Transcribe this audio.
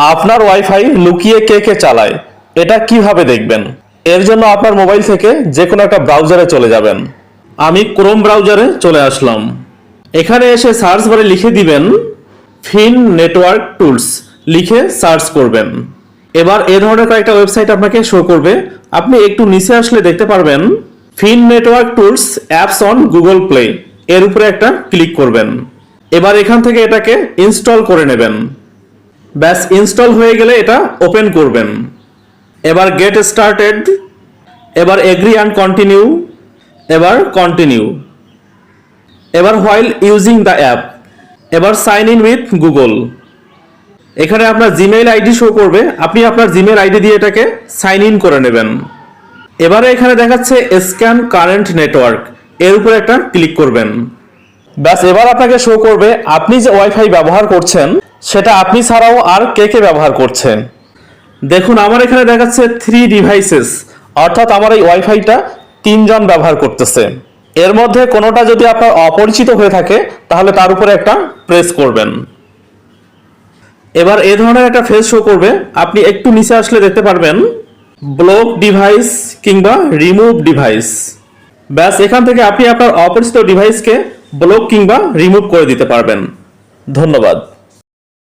আপনার ওয়াইফাই লুকিয়ে কে কে চালায় এটা কিভাবে দেখবেন? এর জন্য আপনার মোবাইল থেকে যে কোনো একটা ব্রাউজারে চলে যাবেন। আমি ক্রোম ব্রাউজারে চলে আসলাম। এখানে এসে সার্চ বারে লিখে দিবেন ফিন নেটওয়ার্ক টুলস, লিখে সার্চ করবেন। এবার এ ধরনের কয়েকটা ওয়েবসাইট আপনাকে শো করবে। আপনি একটু নিচে আসলে দেখতে পারবেন Fing network tools apps on Google Play, এর উপরে একটা ক্লিক করবেন। এবার এখান থেকে এটাকে ইনস্টল করে নেবেন। ব্যাস ইনস্টল হয়ে গেলে এটা ওপেন করবেন। এবার গেট স্টার্টেড, এবার এগ্রি অ্যান্ড কন্টিনিউ, এবার কন্টিনিউ, এবার হোয়াইল ইউজিং দ্য অ্যাপ, এবার সাইন ইন উইথ গুগল। এখানে আপনার জিমেইল আইডি শো করবে, আপনি আপনার জিমেইল আইডি দিয়ে এটাকে সাইন ইন করে নেবেন। এবারে এখানে দেখাচ্ছে স্ক্যান কারেন্ট নেটওয়ার্ক, এর উপরে একটা ক্লিক করবেন। ব্যাস এবার আপনাকে শো করবে আপনি যে ওয়াইফাই ব্যবহার করছেন সেটা আপনি ছাড়াও আর কে কে ব্যবহার করছেন। দেখুন আমার এখানে দেখাচ্ছে 3 ডিভাইসেস, অর্থাৎ আমার এই ওয়াইফাইটা 3 জন ব্যবহার করতেছে। এর মধ্যে কোনোটা যদি আপনার অপরিচিত হয়ে থাকে তাহলে তার উপরে একটা প্রেস করবেন। এবার এই ধরনের একটা ফেস শো করবে, আপনি একটু নিচে আসলে দেখতে পারবেন ব্লক ডিভাইস কিংবা রিমুভ ডিভাইস। ব্যাস এখান থেকে আপনি আপনার অপরিচিত ডিভাইসকে ব্লক কিংবা রিমুভ করে দিতে পারবেন। ধন্যবাদ।